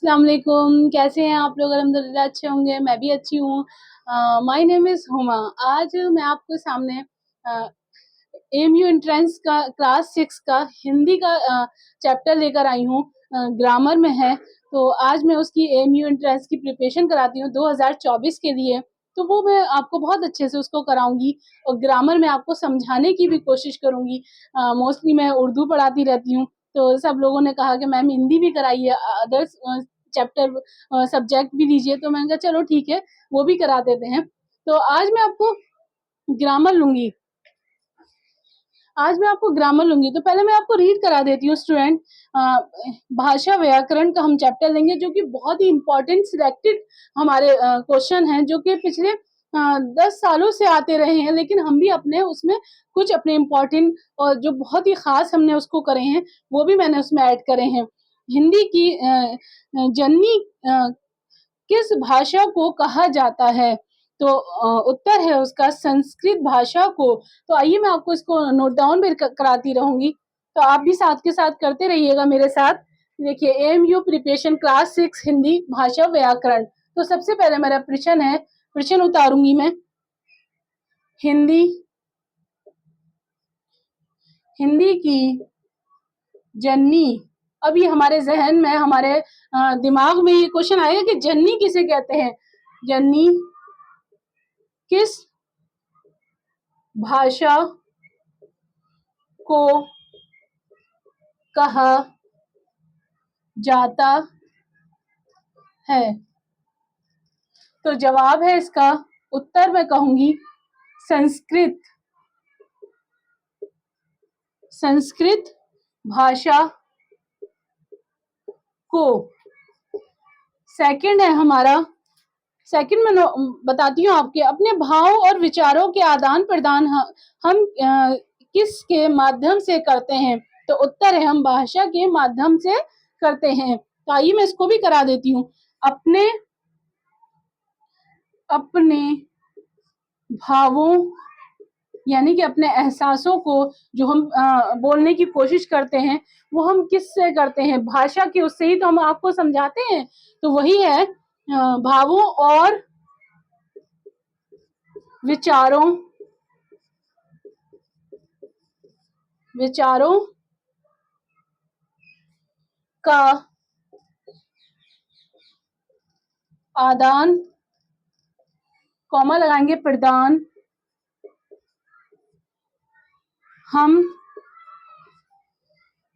अस्सलाम वालेकुम, कैसे हैं आप लोग? अल्हम्दुलिल्लाह अच्छे होंगे, मैं भी अच्छी हूँ। My name is Huma. आज मैं आपके सामने एएमयू एंट्रेंस का क्लास 6 का हिंदी का चैप्टर लेकर आई हूँ। ग्रामर में है, तो आज मैं उसकी एएमयू एंट्रेंस की प्रिपरेशन कराती हूँ 2024 के लिए। तो वो मैं आपको बहुत अच्छे से उसको कराऊँगी और ग्रामर में आपको समझाने की भी कोशिश करूँगी। मोस्टली मैं उर्दू पढ़ाती रहती हूँ, तो सब लोगों ने कहा कि मैम हिंदी भी कराइए, अदर्स चैप्टर सब्जेक्ट भी लीजिए, तो मैंने कहा चलो ठीक है, वो भी करा देते हैं। तो ग्रामर लूँगी आज मैं आपको ग्रामर लूँगी, तो पहले मैं आपको रीड करा देती हूँ स्टूडेंट। भाषा व्याकरण का हम चैप्टर लेंगे, जो कि बहुत ही इम्पोर्टेंट सिलेक्टेड हमारे क्वेश्चन हैं, जो कि पिछले 10 सालों से आते रहे हैं, लेकिन हम भी अपने उसमें कुछ अपने इम्पोर्टेंट और जो बहुत ही ख़ास हमने उसको करे हैं, वो भी मैंने उसमें ऐड करे हैं। हिंदी की जननी किस भाषा को कहा जाता है? तो उत्तर है उसका संस्कृत भाषा को। तो आइए मैं आपको इसको नोट डाउन भी कराती रहूँगी, तो आप भी साथ के साथ करते रहिएगा मेरे साथ। देखिए, एएमयू प्रिपरेशन क्लास 6 हिंदी भाषा व्याकरण। तो सबसे पहले मेरा प्रश्न उतारूँगी मैं। हिंदी हिंदी की जननी। अभी हमारे ज़हन में, हमारे दिमाग में ये क्वेश्चन आएगा कि जननी किसे कहते हैं? जननी किस भाषा को कहा जाता है? तो जवाब है इसका, उत्तर मैं कहूँगी संस्कृत। संस्कृत भाषा को। सेकंड है हमारा, सेकंड में बताती हूँ आपके, अपने भाव और विचारों के आदान प्रदान हम किसके माध्यम से करते हैं? तो उत्तर है हम भाषा के माध्यम से करते हैं। तो आइए मैं इसको भी करा देती हूँ। अपने अपने भावों यानी कि अपने एहसासों को जो हम बोलने की कोशिश करते हैं, वो हम किससे करते हैं? भाषा के उससे ही तो हम आपको समझाते हैं। तो वही है भावों और विचारों विचारों का आदान, कॉमा लगाएंगे, प्रदान हम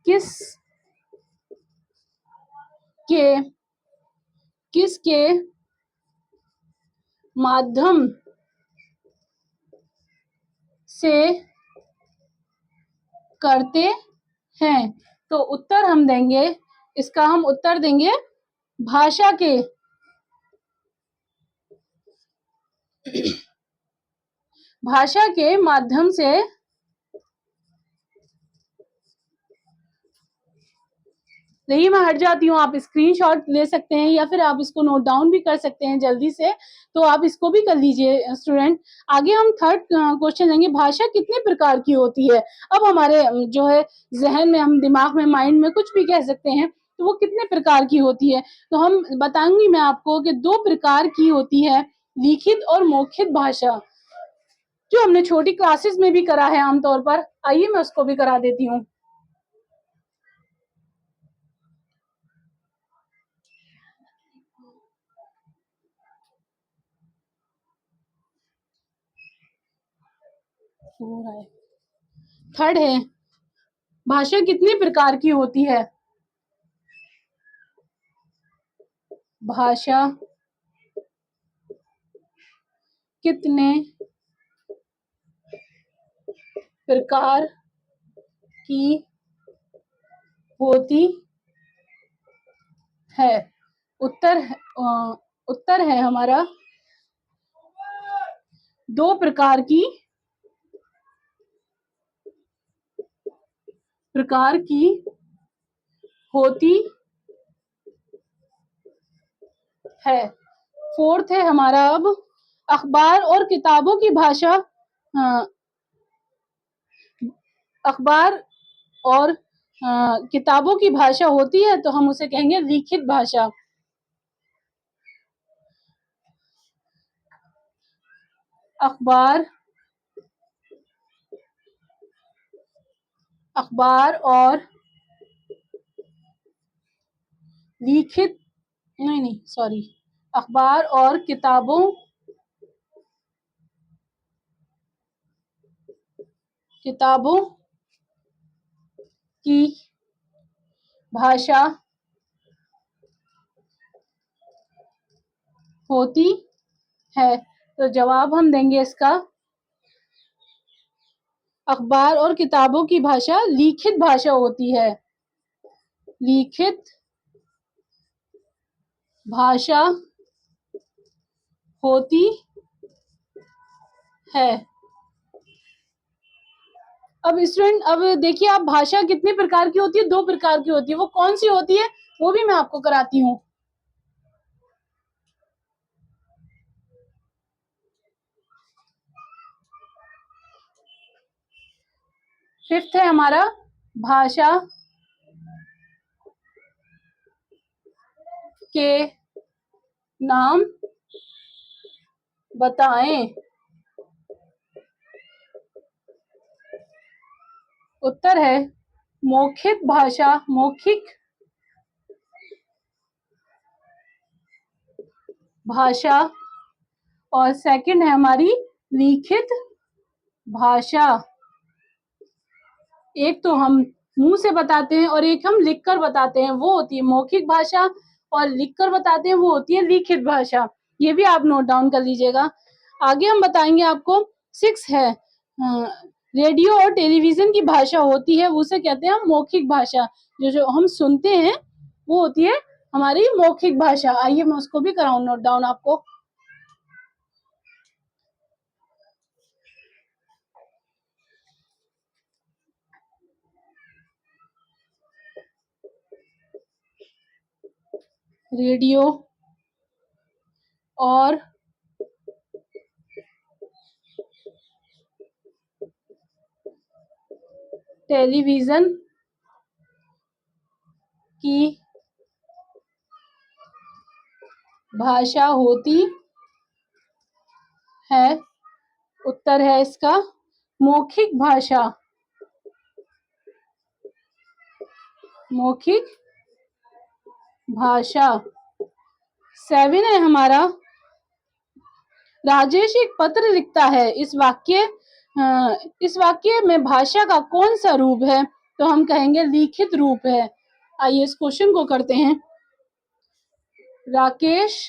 किस के किसके माध्यम से करते हैं? तो उत्तर हम देंगे, इसका हम उत्तर देंगे भाषा के भाषा के माध्यम से। नहीं, मैं हट जाती हूँ, आप स्क्रीनशॉट ले सकते हैं या फिर आप इसको नोट डाउन भी कर सकते हैं जल्दी से, तो आप इसको भी कर लीजिए स्टूडेंट। आगे हम थर्ड क्वेश्चन लेंगे, भाषा कितने प्रकार की होती है? अब हमारे जो है ज़हन में, हम दिमाग में, माइंड में कुछ भी कह सकते हैं, तो वो कितने प्रकार की होती है? तो हम बताऊँगी मैं आपको कि 2 प्रकार की होती है, लिखित और मौखिक भाषा, जो हमने छोटी क्लासेस में भी करा है आम तौर पर। आइए मैं उसको भी करा देती हूँ। थर्ड है, भाषा कितने प्रकार की होती है? भाषा कितने प्रकार की होती है? उत्तर उत्तर है हमारा 2 प्रकार की होती है। फोर्थ है हमारा अब, अखबार और किताबों की भाषा। अखबार और किताबों की भाषा होती है, तो हम उसे कहेंगे लिखित भाषा। अखबार और लिखित नहीं सॉरी अखबार और किताबों की भाषा होती है। तो जवाब हम देंगे इसका, अखबार और किताबों की भाषा लिखित भाषा होती है। लिखित भाषा होती है। अब स्टूडेंट, अब देखिए आप, भाषा कितने प्रकार की होती है? 2 प्रकार की होती है। वो कौन सी होती है वो भी मैं आपको कराती हूँ। फिफ्थ है हमारा, भाषा के नाम बताएं। उत्तर है मौखिक भाषा, मौखिक भाषा, और सेकंड है हमारी लिखित भाषा। एक तो हम मुंह से बताते हैं और एक हम लिखकर बताते हैं, वो होती है मौखिक भाषा, और लिखकर बताते हैं वो होती है लिखित भाषा। ये भी आप नोट डाउन कर लीजिएगा। आगे हम बताएंगे आपको। 6 है, रेडियो और टेलीविजन की भाषा होती है, उसे कहते हैं हम मौखिक भाषा। जो जो हम सुनते हैं वो होती है हमारी मौखिक भाषा। आइए मैं उसको भी कराऊं नोट डाउन आपको। रेडियो और टेलीविजन की भाषा होती है। उत्तर है इसका मौखिक भाषा। मौखिक भाषा। 7 है हमारा, राजेश एक पत्र लिखता है। इस वाक्य में भाषा का कौन सा रूप है? तो हम कहेंगे लिखित रूप है। आइए इस क्वेश्चन को करते हैं। राकेश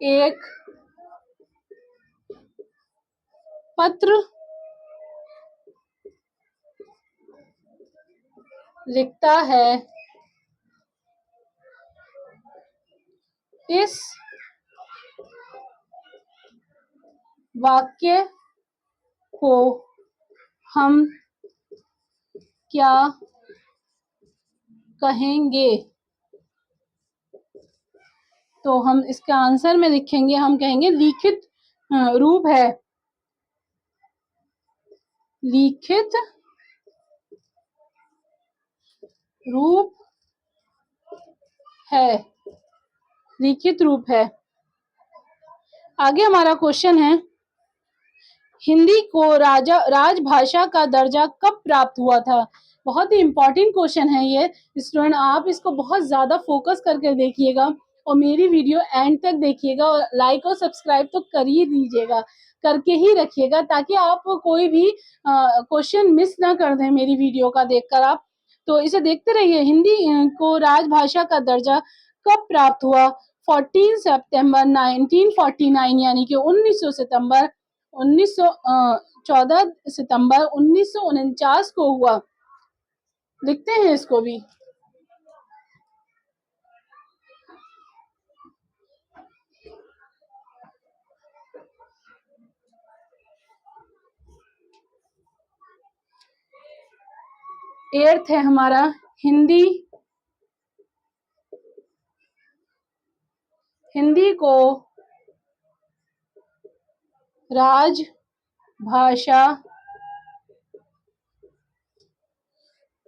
एक पत्र लिखता है। इस वाक्य को हम क्या कहेंगे? तो हम इसका आंसर में लिखेंगे, हम कहेंगे लिखित रूप है। लिखित रूप है। लिखित रूप है। आगे हमारा क्वेश्चन है, हिंदी को राजभाषा का दर्जा कब प्राप्त हुआ था? बहुत ही इंपॉर्टेंट क्वेश्चन है ये स्टूडेंट, आप इसको बहुत ज्यादा फोकस करके देखिएगा और मेरी वीडियो एंड तक देखिएगा, और लाइक और सब्सक्राइब तो कर ही दीजिएगा, करके ही रखिएगा, ताकि आप कोई भी क्वेश्चन मिस ना कर दें मेरी वीडियो का देखकर आप। तो इसे देखते रहिए। हिंदी को राजभाषा का दर्जा कब प्राप्त हुआ? 14 सितंबर 1949, यानी कि 14 सितंबर 1949 को हुआ। लिखते हैं इसको भी। एर्थ है हमारा, हिंदी को राजभाषा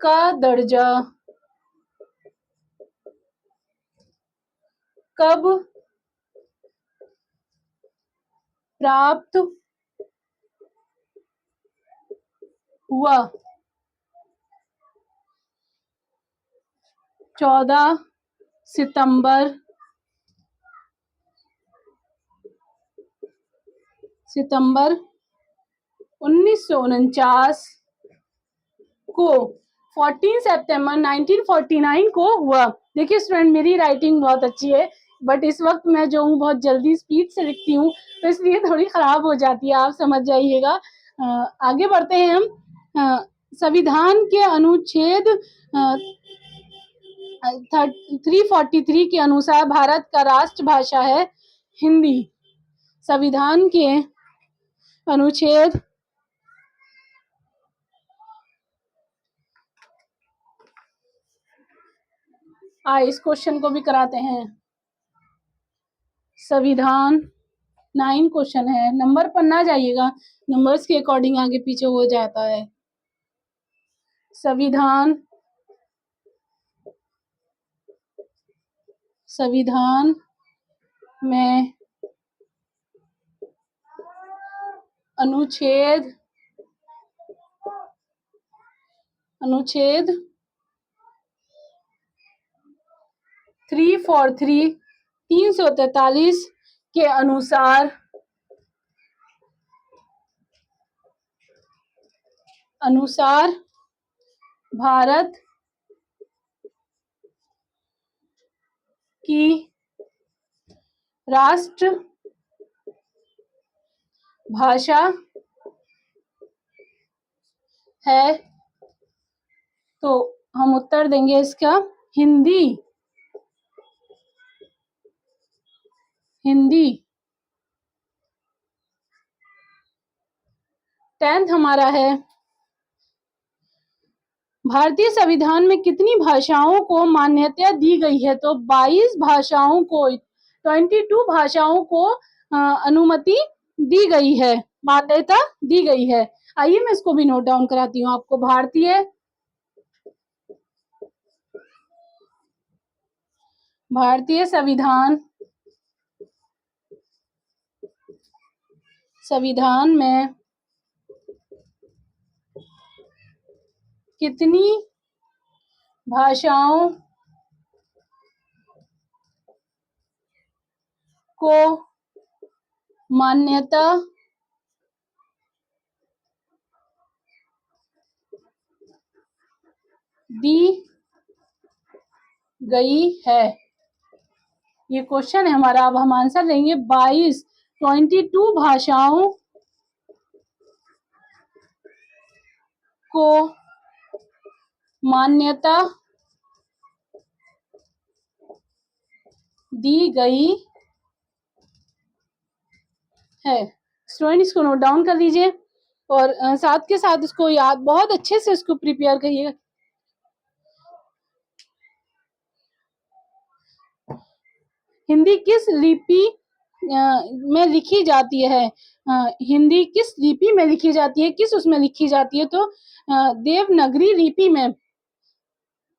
का दर्जा कब प्राप्त हुआ? 14 सितंबर 1949 को 14 सितंबर 1949 को हुआ। देखिए स्टूडेंट, मेरी राइटिंग बहुत अच्छी है, बट इस वक्त मैं जो हूँ बहुत जल्दी स्पीड से लिखती हूँ, तो इसलिए थोड़ी खराब हो जाती है, आप समझ जाइएगा। आगे बढ़ते हैं हम। संविधान के अनुच्छेद 343 के अनुसार भारत का राष्ट्रभाषा है हिंदी। संविधान के अनुच्छेद इस क्वेश्चन को भी कराते हैं। संविधान 9 क्वेश्चन है, नंबर पर ना जाइएगा, नंबर्स के अकॉर्डिंग आगे पीछे हो जाता है। संविधान में अनुच्छेद 343 के अनुसार भारत की राष्ट्र भाषा है, तो हम उत्तर देंगे इसका हिंदी। 10th हमारा है, भारतीय संविधान में कितनी भाषाओं को मान्यता दी गई है? तो 22 भाषाओं को, 22 भाषाओं को अनुमति दी गई है, मान्यता दी गई है। आइए मैं इसको भी नोट डाउन कराती हूँ आपको। भारतीय संविधान में कितनी भाषाओं को मान्यता दी गई है? ये क्वेश्चन है हमारा। अब हम आंसर देंगे। 22 भाषाओं को मान्यता दी गई है। स्टूडेंट इसको नोट डाउन कर लीजिए और साथ के साथ इसको याद, बहुत अच्छे से इसको प्रिपेयर करिए। हिंदी किस लिपि में लिखी जाती है? हिंदी किस लिपि में लिखी जाती है, किस उसमें लिखी जाती है? तो देवनागरी लिपि में।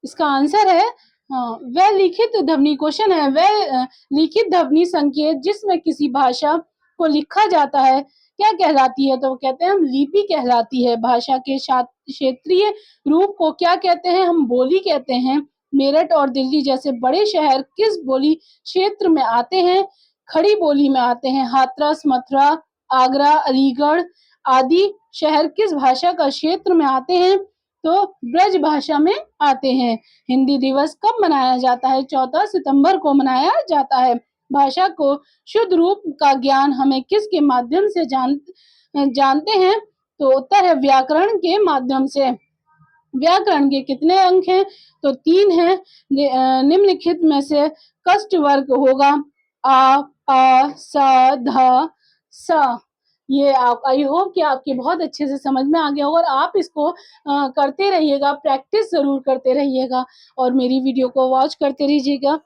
इसका आंसर है वह लिखित ध्वनि, क्वेश्चन है, वह लिखित ध्वनि संकेत जिसमें किसी भाषा को लिखा जाता है क्या कहलाती है? तो कहते हैं हम लिपि कहलाती है। भाषा के क्षेत्रीय रूप को क्या कहते हैं? हम बोली कहते हैं। मेरठ और दिल्ली जैसे बड़े शहर किस बोली क्षेत्र में आते हैं? खड़ी बोली में आते हैं। हाथरस, मथुरा, आगरा, अलीगढ़ आदि शहर किस भाषा का क्षेत्र में आते हैं? तो ब्रज भाषा में आते हैं। हिंदी दिवस कब मनाया जाता है? 14 सितंबर को मनाया जाता है। भाषा को शुद्ध रूप का ज्ञान हमें किसके माध्यम से जानते हैं? तो उत्तर है व्याकरण के माध्यम से। व्याकरण के कितने अंक हैं? तो 3 हैं। निम्नलिखित में से कष्ट वर्ग होगा आ, सा, ध, सा। ये आप, आई होप कि आपके बहुत अच्छे से समझ में आ गया होगा और आप इसको करते रहिएगा, प्रैक्टिस जरूर करते रहिएगा और मेरी वीडियो को वॉच करते रहिएगा।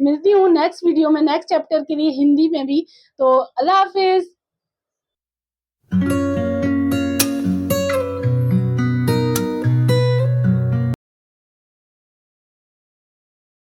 मिलती हूँ नेक्स्ट वीडियो में, नेक्स्ट चैप्टर के लिए हिंदी में भी। तो अल्लाह हाफिज।